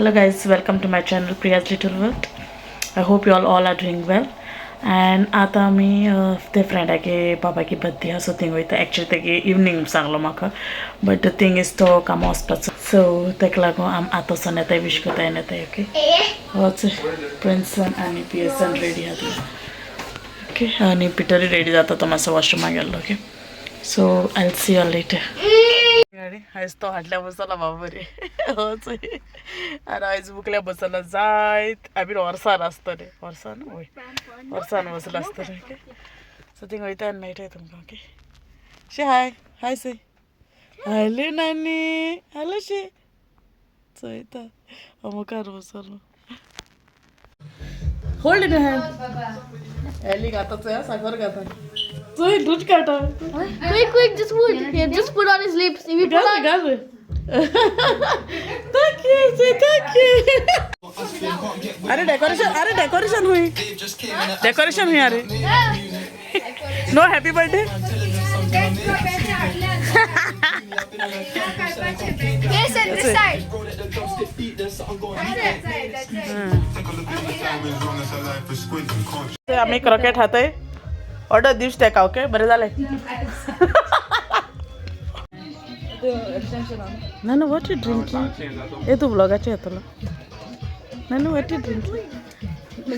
Hello guys, welcome to my channel Priya's Little World. I hope you all are doing well. And आता मी ते फ्रेंडागे बाबागे birthday आसा thing वयता. Actually तेगे evening सांगलो म्हाका, बट द थिंग इज तो कामा वचपाचो, सो तेका लागून आतांसान येताय विश कोताय येताय. ओके, होच प्रिंसन आनी पियर्सन रेडी आहा. ओके, आनी पिटरी रेडी जाता तो मातसो वॉशरूमाक गेल्लो. Okay, so I will see you later. गाडी आयज तो हाडल्या बसला बाबा रे. होच आनी आयज बुकल्या बसला जायत. आमी वर्सान आसतले, वर्सान वय वर्सान बसला आसतले. ओके, सो थिंग वयता आनी मेळटाय तुमकां. ओके, शे हाय हाय से हायले नानी हॅलो शे चोयता अमुकार बसलो. Hold in hand. एली घाता चोया साखर घाता चोय दूध काटा. Quick, just put. Yeah, just put on his lips. If you put on, गावे thank you. अरे डेकोरेशन हुई अरे no happy birthday. yes, and this side. आम्ही क्रॉकेट खाताय. ऑर्डर दिवस तेका. ओके, बरें जालें. Nanu what you drinking? हे तू ब्लॉगाचेर येतलो. Nanu what you drinking?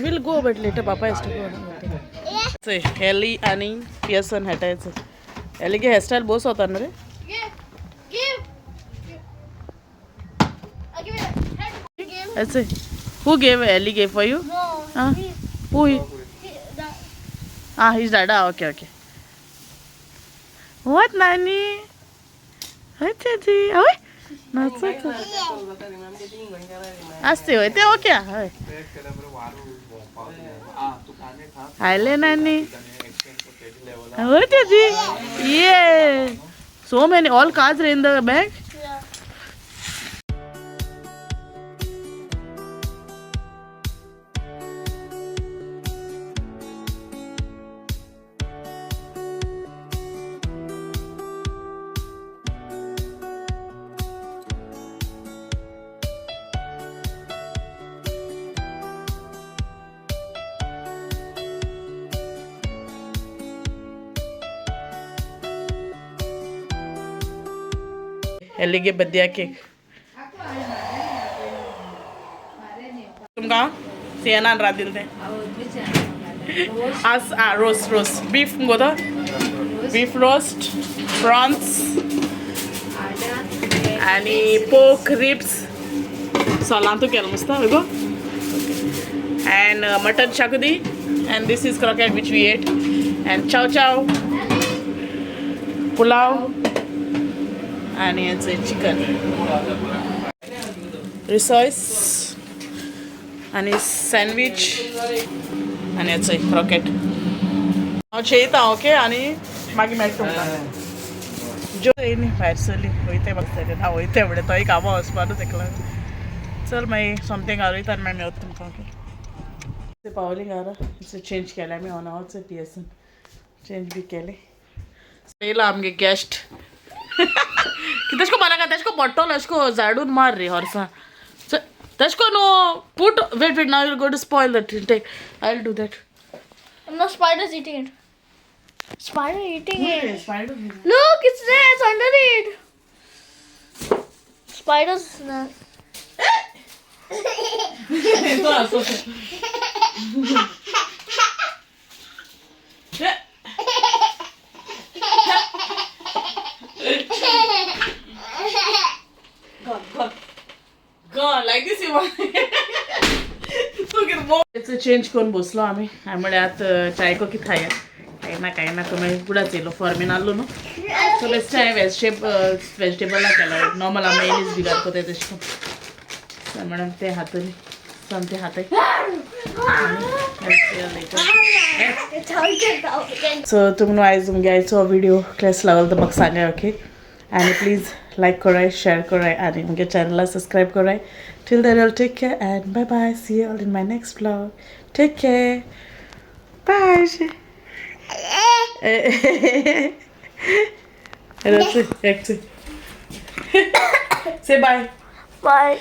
Will go but later papa has to go. Ellie आनी पियर्सन हेटायचं. एलीगे हेअरस्टाईल बोस होता ना रे. ऐसे who gave Elly gave for you? No. Who? His dad. Okay. What, Nani? Hi, Teddy. Oi, not so cool. Aste hoy te ho kya? Hi. Hi, le Nani. Hi, Teddy. Yeah. So many. All cards are in the bag. एलीगे birthday cake तुमकां सियनान रांदिल्लें तें. आज roast beef मुगो beef roast, prawns आनी pork ribs सोलांतू केलो मुस्ता गो. And mutton xacuti. And this is croquette which we ate. And चाव पुलाव आणि याचं चिकन रिसॉइस आणि सँडविच आणि याचं क्रॉकेट हांव चेयता. ओके, आनी मागीर मेळटा तुमकां. ज्यो येयली भायर सरली वयताय बसतले ना वयताय म्हणटा तोय कामां वचपानू तेका लागून. चल मागीर समथींग हाडयता आनी मागीर मेळटा तुमकां. ओके, पावली घरा चेंज केलें आमी ऑनावच पियर्सन चेंज बी केलें. येयला आमगे गेस्ट. तेशको मला का तेशको पडटलो अशको झाडून मार रे हॉर्सा. तेशको नो पुट वेट नाव will go to spoil that. Take I will do that. no spiders eating it. Spider eating it. Spider. Look, it's there. It's under it. Spiders. No. तो असो. Goan like this you want. तू किती बो याचं change करून बसलो आम्ही. आम्ही म्हळे आता चाय को किती खाया काही ना तुम्ही पुढाच येलो फॉर्मीन आलो न्हू. सो बेस्ट चाय वेजिटेबल केला. नॉर्मल आम्ही मेनीज बिगार कोताय तेशको. सो म्हणून ते हातून समते हाताय. सो तुमनो आयज तुमगे आयचो व्हिडिओ क्लास लागलो तर म्हाका सांगा. ओके, आणि प्लीज लाईक कराय, शेअर कराय आणि मुगे चॅनलला सबस्क्राईब कराय. Till then, I'll take care and bye bye. See you all in my next vlog. Take care. Bye. Say bye. Bye.